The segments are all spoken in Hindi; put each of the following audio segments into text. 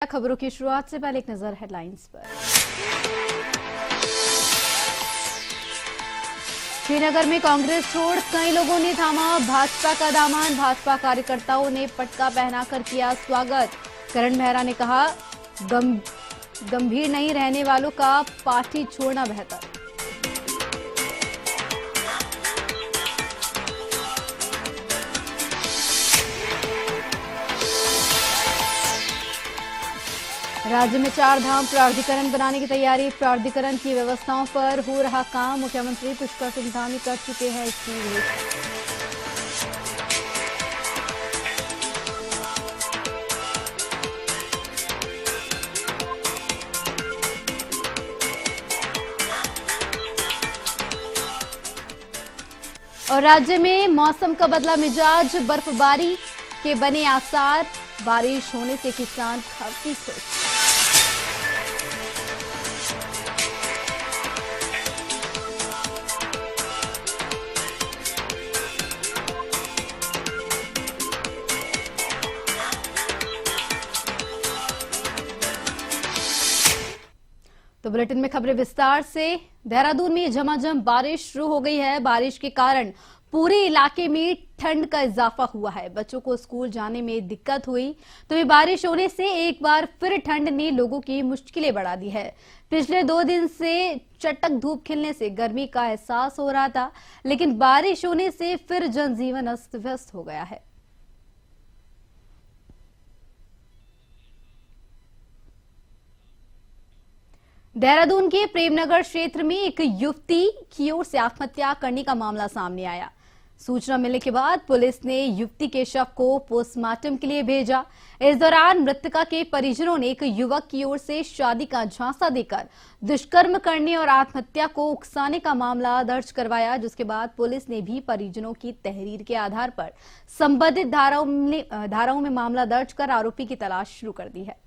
खबरों की शुरुआत से पहले एक नजर हेडलाइंस पर। श्रीनगर में कांग्रेस छोड़ कई लोगों ने थामा भाजपा का दामन। भाजपा कार्यकर्ताओं ने पटका पहनाकर किया स्वागत। करण मेहरा ने कहा, गंभीर नहीं रहने वालों का पार्टी छोड़ना बेहतर। राज्य में 4 धाम प्राधिकरण बनाने की तैयारी। प्राधिकरण की व्यवस्थाओं पर हो रहा काम। मुख्यमंत्री पुष्कर सिंह धामी कर चुके हैं इसकी घोषणा। और राज्य में मौसम का बदला मिजाज। बर्फबारी के बने आसार। बारिश होने से किसान काफी खुश। तो बुलेटिन में खबरें विस्तार से। देहरादून में झमाझम बारिश शुरू हो गई है। बारिश के कारण पूरे इलाके में ठंड का इजाफा हुआ है। बच्चों को स्कूल जाने में दिक्कत हुई, तो ये बारिश होने से एक बार फिर ठंड ने लोगों की मुश्किलें बढ़ा दी है। पिछले 2 दिन से चटक धूप खिलने से गर्मी का एहसास हो रहा था, लेकिन बारिश होने से फिर जनजीवन अस्त व्यस्त हो गया है। देहरादून के प्रेमनगर क्षेत्र में एक युवती की ओर से आत्महत्या करने का मामला सामने आया। सूचना मिलने के बाद पुलिस ने युवती के शव को पोस्टमार्टम के लिए भेजा। इस दौरान मृतका के परिजनों ने एक युवक की ओर से शादी का झांसा देकर दुष्कर्म करने और आत्महत्या को उकसाने का मामला दर्ज करवाया, जिसके बाद पुलिस ने भी परिजनों की तहरीर के आधार पर संबंधित धाराओं में मामला दर्ज कर आरोपी की तलाश शुरू कर दी है।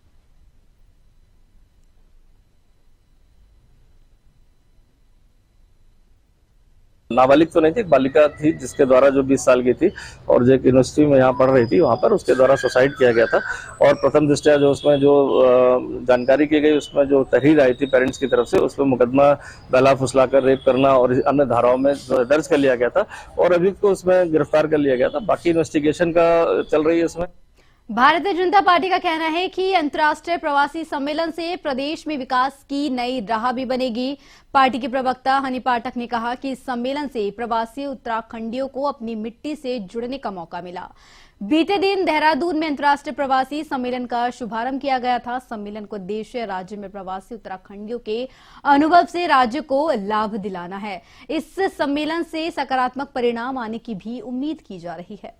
नाबालिग तो नहीं थी, एक बालिका थी जिसके द्वारा जो 20 साल की थी और जो एक यूनिवर्सिटी में यहाँ पढ़ रही थी, वहाँ पर उसके द्वारा सुसाइड किया गया था। और प्रथम दृष्टया जो उसमें जो जानकारी की गई, उसमें जो तहरीर आई थी पेरेंट्स की तरफ से, उसमें मुकदमा बहला फुसलाकर रेप करना और अन्य धाराओं में दर्ज कर लिया गया था और अभियुक्त को उसमें गिरफ्तार कर लिया गया था। बाकी इन्वेस्टिगेशन का चल रही है इसमें। भारतीय जनता पार्टी का कहना है कि अंतर्राष्ट्रीय प्रवासी सम्मेलन से प्रदेश में विकास की नई राह भी बनेगी। पार्टी के प्रवक्ता हनी पाठक ने कहा कि इस सम्मेलन से प्रवासी उत्तराखंडियों को अपनी मिट्टी से जुड़ने का मौका मिला। बीते दिन देहरादून में अंतर्राष्ट्रीय प्रवासी सम्मेलन का शुभारंभ किया गया था। सम्मेलन को उद्देश्य राज्य में प्रवासी उत्तराखंडियों के अनुभव से राज्य को लाभ दिलाना है। इस सम्मेलन से सकारात्मक परिणाम आने की भी उम्मीद की जा रही है।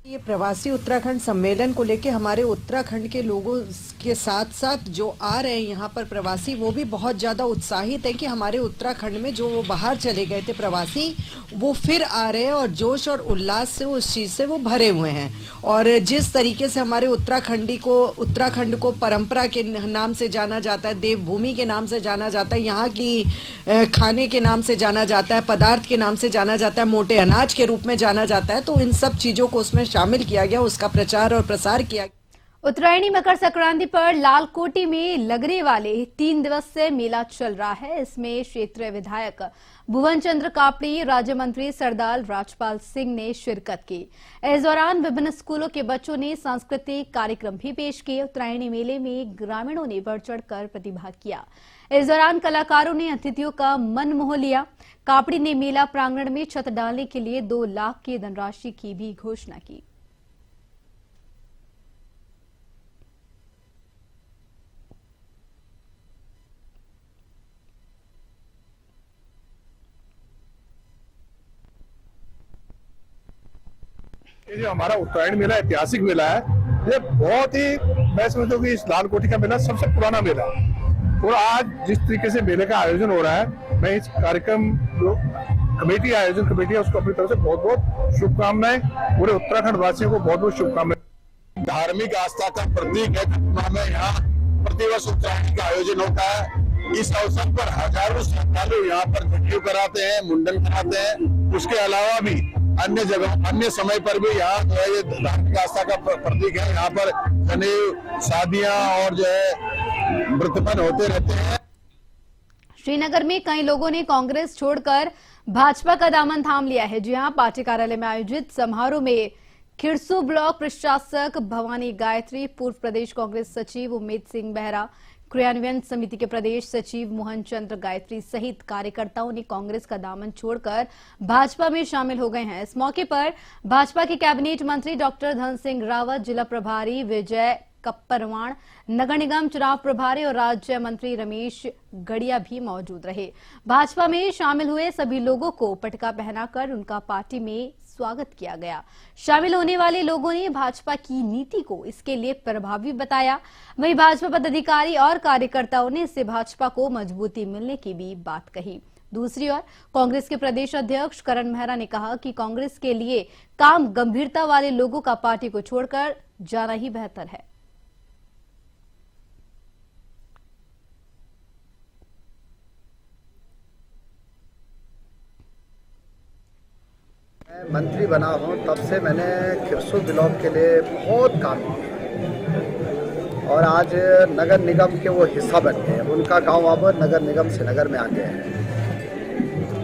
ये प्रवासी उत्तराखंड सम्मेलन को लेके हमारे उत्तराखंड के लोगों के साथ साथ जो आ रहे हैं यहाँ पर प्रवासी, वो भी बहुत ज़्यादा उत्साहित है कि हमारे उत्तराखंड में जो वो बाहर चले गए थे प्रवासी, वो फिर आ रहे हैं और जोश और उल्लास से उस चीज़ से वो भरे हुए हैं। और जिस तरीके से हमारे उत्तराखंड को परंपरा के नाम से जाना जाता है, देवभूमि के नाम से जाना जाता है, यहाँ की खाने के नाम से जाना जाता है, पदार्थ के नाम से जाना जाता है, मोटे अनाज के रूप में जाना जाता है, तो इन सब चीज़ों को उसमें शामिल किया गया, उसका प्रचार और प्रसार किया गया। उत्तरायणी मकर संक्रांति पर लालकोटी में लगने वाले 3 दिवसीय मेला चल रहा है। इसमें क्षेत्रीय विधायक भुवन चंद्र कापड़ी, राज्य मंत्री सरदार राजपाल सिंह ने शिरकत की। इस दौरान विभिन्न स्कूलों के बच्चों ने सांस्कृतिक कार्यक्रम भी पेश किए। उत्तरायणी मेले में ग्रामीणों ने बढ़ चढ़कर प्रतिभाग किया। इस दौरान कलाकारों ने अतिथियों का मन मोह लिया। कापड़ी ने मेला प्रांगण में छत डालने के लिए 2 लाख की धनराशि की भी घोषणा की। ये जो हमारा उत्तरायण मेला ऐतिहासिक मेला है, ये बहुत ही, मैं समझता हूँ कि इस लालकोटी का मेला सबसे पुराना मेला है। और आज जिस तरीके से मेले का आयोजन हो रहा है, मैं इस कार्यक्रम जो कमेटी आयोजन कमेटी है उसको अपनी तरफ से बहुत बहुत शुभकामनाएं, पूरे उत्तराखंड वासियों को बहुत बहुत शुभकामनाएं। धार्मिक आस्था का प्रतीक है। यहाँ प्रतिवर्ष उत्तरायण का आयोजन होता है इस अवसर पर हजारों श्रद्धालु यहाँ पर जनेऊ कराते हैं, मुंडन कराते हैं। उसके अलावा भी अन्य जगह, अन्य समय पर भी यहाँ जो है ये धार्मिक आस्था का प्रतीक है। यहाँ पर जनेऊ, शादियां और जो है व्रतबंध होते रहते हैं। श्रीनगर में कई लोगों ने कांग्रेस छोड़कर भाजपा का दामन थाम लिया है। जी हां, पार्टी कार्यालय में आयोजित समारोह में खिरसू ब्लॉक प्रशासक भवानी गायत्री, पूर्व प्रदेश कांग्रेस सचिव उम्मेद सिंह बेहरा, क्रियान्वयन समिति के प्रदेश सचिव मोहन चंद्र गायत्री सहित कार्यकर्ताओं ने कांग्रेस का दामन छोड़कर भाजपा में शामिल हो गए हैं। इस मौके पर भाजपा के कैबिनेट मंत्री डॉक्टर धन सिंह रावत, जिला प्रभारी विजय कप्परवाण, नगर निगम चुनाव प्रभारी और राज्य मंत्री रमेश गड़िया भी मौजूद रहे। भाजपा में शामिल हुए सभी लोगों को पटका पहनाकर उनका पार्टी में स्वागत किया गया। शामिल होने वाले लोगों ने भाजपा की नीति को इसके लिए प्रभावी बताया। वहीं भाजपा पदाधिकारी और कार्यकर्ताओं ने इससे भाजपा को मजबूती मिलने की भी बात कही। दूसरी ओर कांग्रेस के प्रदेश अध्यक्ष करण मेहरा ने कहा कि कांग्रेस के लिए काम गंभीरता वाले लोगों का पार्टी को छोड़कर जाना ही बेहतर है। मंत्री बना हूं तब से मैंने खिरसू ब्लॉक के लिए बहुत काम किया और आज नगर निगम के वो हिस्सा बन गए। उनका गांव अब नगर निगम श्रीनगर में आ गया है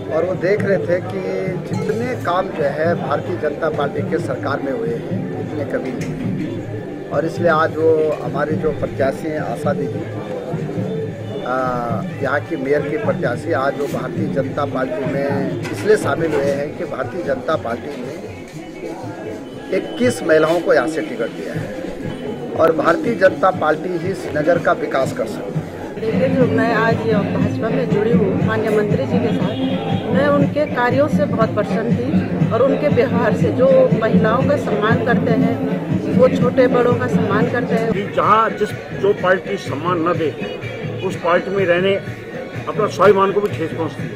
और वो देख रहे थे कि जितने काम जो है भारतीय जनता पार्टी के सरकार में हुए हैं इतने कभी नहीं। और इसलिए आज वो हमारी जो प्रत्याशी हैं आशा दीदी, यहाँ की मेयर की प्रत्याशी, आज वो भारतीय जनता पार्टी में इसलिए शामिल हुए हैं कि भारतीय जनता पार्टी ने 21 महिलाओं को यहाँ से टिकट दिया है और भारतीय जनता पार्टी ही श्रीनगर का विकास कर सकती है। देखिए, जो मैं आज भाजपा में जुड़ी हूँ माननीय मंत्री जी के साथ, मैं उनके कार्यों से बहुत प्रसन्न थी और उनके व्यवहार से, जो महिलाओं का सम्मान करते हैं, वो छोटे बड़ों का सम्मान करते हैं। जहाँ जो पार्टी सम्मान न दे उस पार्टी में रहने अपना स्वाभिमान को भी ठेस पहुँचती है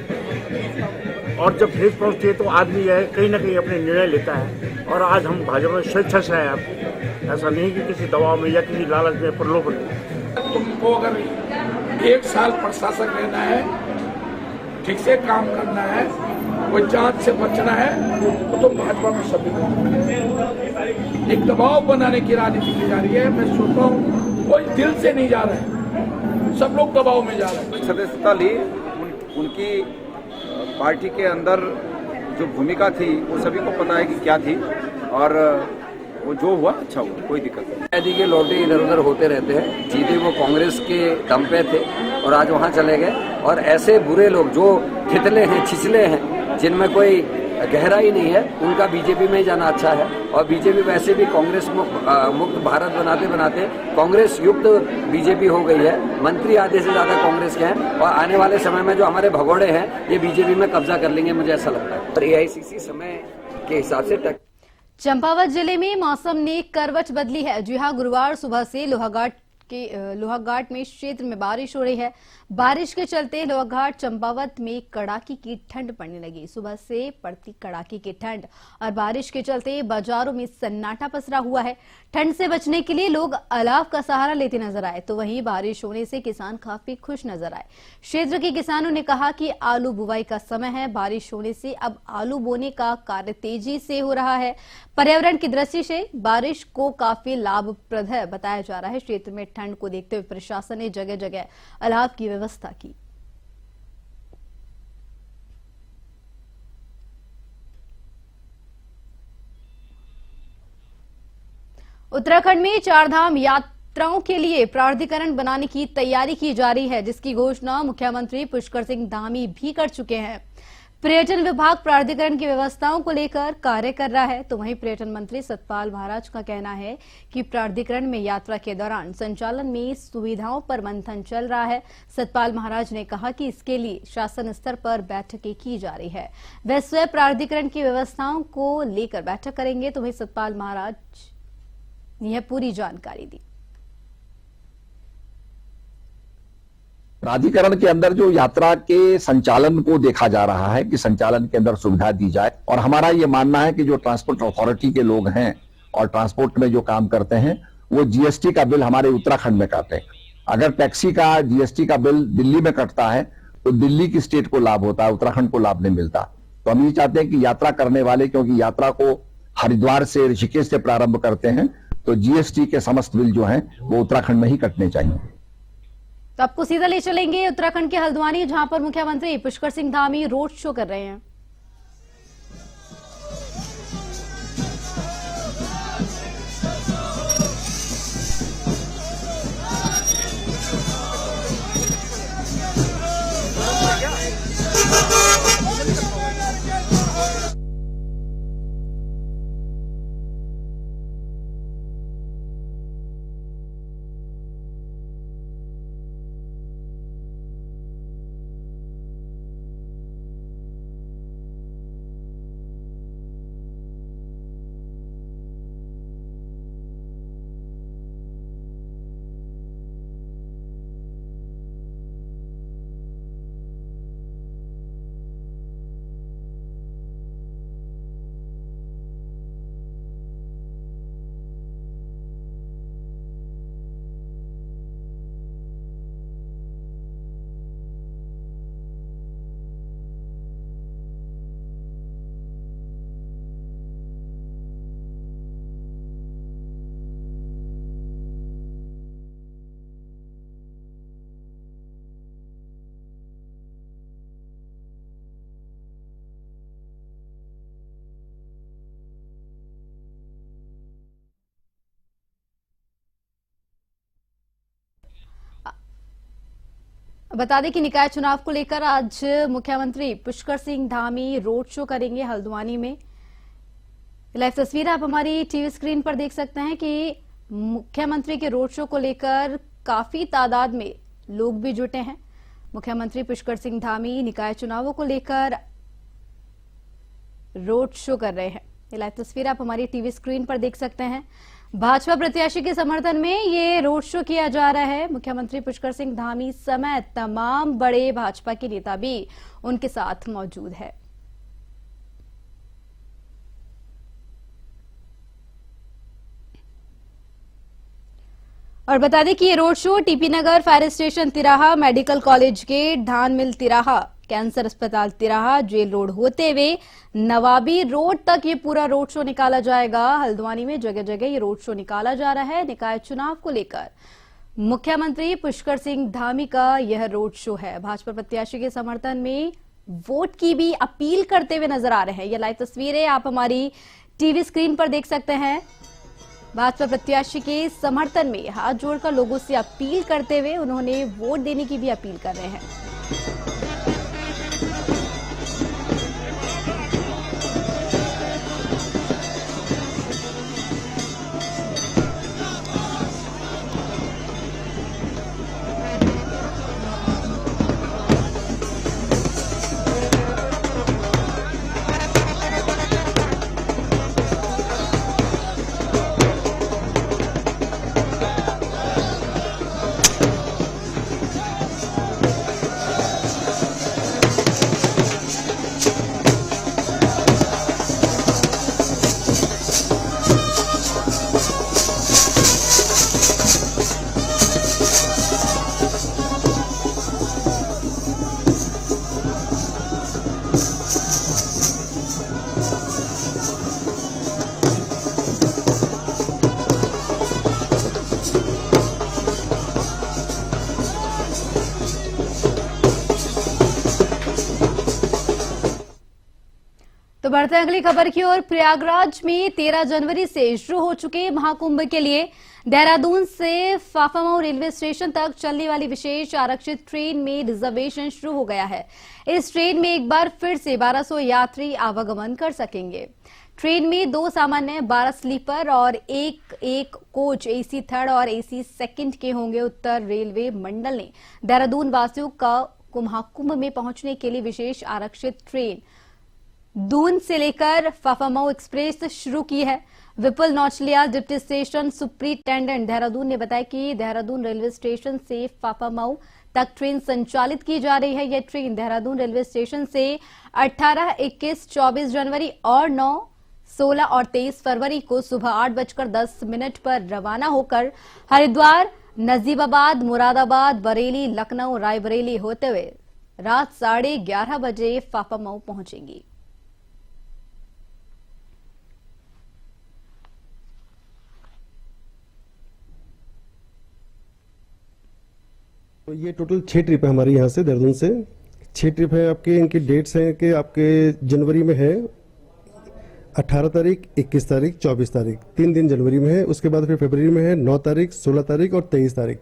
और जब ठेस पहुँचती है तो आदमी जो है कहीं ना कहीं अपने निर्णय लेता है। और आज हम भाजपा में स्वेच्छा से आए, आप ऐसा नहीं कि किसी दबाव में या किसी लालच में प्रलोभन में। तुमको अगर 1 साल प्रशासक रहना है, ठीक से काम करना है, कोई जांच से बचना है तो तुम भाजपा में शामिल। एक दबाव बनाने की राजनीति की जा रही है। मैं सोचता हूँ कोई दिल से नहीं जा रहा है, सब लोग दबाव में जा रहे हैं। सदस्यता ली, उनकी पार्टी के अंदर जो भूमिका थी वो सभी को पता है कि क्या थी और वो जो हुआ अच्छा हुआ, कोई दिक्कत नहीं। जी के लौटे इधर उधर होते रहते हैं, जीते वो कांग्रेस के दम पे थे और आज वहाँ चले गए। और ऐसे बुरे लोग जो थितले हैं, छिछले हैं, जिनमें कोई गहराई नहीं है, उनका बीजेपी में जाना अच्छा है। और बीजेपी वैसे भी कांग्रेस मुक्त भारत बनाते बनाते कांग्रेस युक्त बीजेपी हो गई है। मंत्री आधे से ज्यादा कांग्रेस के हैं और आने वाले समय में जो हमारे भगोड़े हैं ये बीजेपी में कब्जा कर लेंगे, मुझे ऐसा लगता है। और एआईसीसी समय के हिसाब से चंपावत जिले में मौसम ने करवट बदली है। जी हां, गुरुवार सुबह से लोहाघाट में क्षेत्र में बारिश हो रही है। बारिश के चलते लोहाघाट चंपावत में कड़ाके की ठंड पड़ने लगी। सुबह से पड़ती कड़ाके की ठंड और बारिश के चलते बाजारों में सन्नाटा पसरा हुआ है। ठंड से बचने के लिए लोग अलाव का सहारा लेते नजर आए, तो वहीं बारिश होने से किसान काफी खुश नजर आए। क्षेत्र के किसानों ने कहा कि आलू बुवाई का समय है, बारिश होने से अब आलू बोने का कार्य तेजी से हो रहा है। पर्यावरण की दृष्टि से बारिश को काफी लाभप्रद बताया जा रहा है। क्षेत्र में ठंड को देखते हुए प्रशासन ने जगह जगह अलाव की व्यवस्था की। उत्तराखंड में चारधाम यात्राओं के लिए प्राधिकरण बनाने की तैयारी की जा रही है, जिसकी घोषणा मुख्यमंत्री पुष्कर सिंह धामी भी कर चुके हैं। पर्यटन विभाग प्राधिकरण की व्यवस्थाओं को लेकर कार्य कर रहा है, तो वहीं पर्यटन मंत्री सतपाल महाराज का कहना है कि प्राधिकरण में यात्रा के दौरान संचालन में सुविधाओं पर मंथन चल रहा है। सतपाल महाराज ने कहा कि इसके लिए शासन स्तर पर बैठकें की जा रही है। वे स्वयं प्राधिकरण की व्यवस्थाओं को लेकर बैठक करेंगे, तो वहीं सतपाल महाराज ने यह पूरी जानकारी दी। प्राधिकरण के अंदर जो यात्रा के संचालन को देखा जा रहा है कि संचालन के अंदर सुविधा दी जाए, और हमारा ये मानना है कि जो ट्रांसपोर्ट अथॉरिटी के लोग हैं और ट्रांसपोर्ट में जो काम करते हैं वो जीएसटी का बिल हमारे उत्तराखंड में काटें अगर टैक्सी का जीएसटी का बिल दिल्ली में कटता है तो दिल्ली की स्टेट को लाभ होता है, उत्तराखंड को लाभ नहीं मिलता। तो हम ये चाहते हैं कि यात्रा करने वाले, क्योंकि यात्रा को हरिद्वार से, ऋषिकेश से प्रारंभ करते हैं, तो जीएसटी के समस्त बिल जो हैं वो उत्तराखंड में ही कटने चाहिए। तो आपको सीधा ले चलेंगे उत्तराखंड के हल्द्वानी, जहां पर मुख्यमंत्री पुष्कर सिंह धामी रोड शो कर रहे हैं। बता दें कि निकाय चुनाव को लेकर आज मुख्यमंत्री पुष्कर सिंह धामी रोड शो करेंगे हल्द्वानी में। लाइव तस्वीर आप हमारी टीवी स्क्रीन पर देख सकते हैं कि मुख्यमंत्री के रोड शो को लेकर काफी तादाद में लोग भी जुटे हैं। मुख्यमंत्री पुष्कर सिंह धामी निकाय चुनावों को लेकर रोड शो कर रहे हैं। ये लाइव तस्वीर आप हमारी टीवी स्क्रीन पर देख सकते हैं। भाजपा प्रत्याशी के समर्थन में ये रोड शो किया जा रहा है। मुख्यमंत्री पुष्कर सिंह धामी समेत तमाम बड़े भाजपा के नेता भी उनके साथ मौजूद है। और बता दें कि ये रोड शो टीपी नगर फायर स्टेशन तिराहा, मेडिकल कॉलेज गेट, धान मिल तिराहा, कैंसर अस्पताल तिराहा, जेल रोड होते हुए नवाबी रोड तक ये पूरा रोड शो निकाला जाएगा। हल्द्वानी में जगह जगह ये रोड शो निकाला जा रहा है। निकाय चुनाव को लेकर मुख्यमंत्री पुष्कर सिंह धामी का यह रोड शो है। भाजपा प्रत्याशी के समर्थन में वोट की भी अपील करते हुए नजर आ रहे हैं। ये लाइव तस्वीरें आप हमारी टीवी स्क्रीन पर देख सकते हैं। भाजपा प्रत्याशी के समर्थन में हाथ जोड़कर लोगों से अपील करते हुए उन्होंने वोट देने की भी अपील कर रहे हैं। तो बढ़ते हैं अगली खबर की ओर। प्रयागराज में 13 जनवरी से शुरू हो चुके महाकुंभ के लिए देहरादून से फाफामऊ रेलवे स्टेशन तक चलने वाली विशेष आरक्षित ट्रेन में रिजर्वेशन शुरू हो गया है। इस ट्रेन में एक बार फिर से 1200 यात्री आवागमन कर सकेंगे। ट्रेन में 2 सामान्य, 12 स्लीपर और एक कोच एसी थर्ड और एसी सेकंड के होंगे। उत्तर रेलवे मंडल ने देहरादून वासियों को महाकुंभ में पहुंचने के लिए विशेष आरक्षित ट्रेन दून से लेकर फाफामऊ एक्सप्रेस शुरू की है। विपुल नौचलिया, डिप्टी स्टेशन सुपरिटेंडेंट देहरादून, ने बताया कि देहरादून रेलवे स्टेशन से फाफामऊ तक ट्रेन संचालित की जा रही है। यह ट्रेन देहरादून रेलवे स्टेशन से 18, 21, 24 जनवरी और 9, 16 और 23 फरवरी को सुबह 8:10 पर रवाना होकर हरिद्वार नजीबाबाद, मुरादाबाद, बरेली, लखनऊ, रायबरेली होते हुए रात 11:30 बजे फाफामऊ पहुंचेंगी। तो ये टोटल 6 ट्रिप है हमारी यहाँ से देहरादून से। 6 ट्रिप है आपके, इनकी डेट्स हैं कि आपके जनवरी में है 18 तारीख, 21 तारीख, 24 तारीख, 3 दिन जनवरी में है। उसके बाद फिर फरवरी में है 9 तारीख, 16 तारीख और 23 तारीख।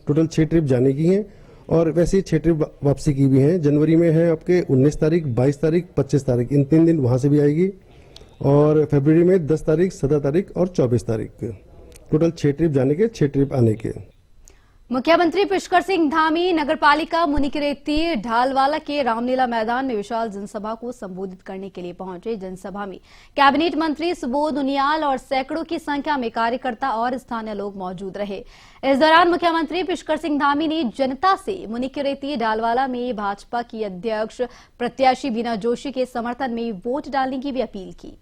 टोटल 6 ट्रिप जाने की हैं और वैसे ही 6 ट्रिप वापसी की भी हैं। जनवरी में है आपके 19 तारीख, 22 तारीख, 25 तारीख, इन 3 दिन वहाँ से भी आएगी। और फरवरी में 10 तारीख, 17 तारीख और 24 तारीख। टोटल 6 ट्रिप जाने के, 6 ट्रिप आने के। मुख्यमंत्री पुष्कर सिंह धामी नगरपालिका मुनिकरेती ढालवाला के रामलीला मैदान में विशाल जनसभा को संबोधित करने के लिए पहुंचे। जनसभा में कैबिनेट मंत्री सुबोध उनियाल और सैकड़ों की संख्या में कार्यकर्ता और स्थानीय लोग मौजूद रहे। इस दौरान मुख्यमंत्री पुष्कर सिंह धामी ने जनता से मुनिकरेती ढालवाला में भाजपा की अध्यक्ष प्रत्याशी बीना जोशी के समर्थन में वोट डालने की भी अपील की।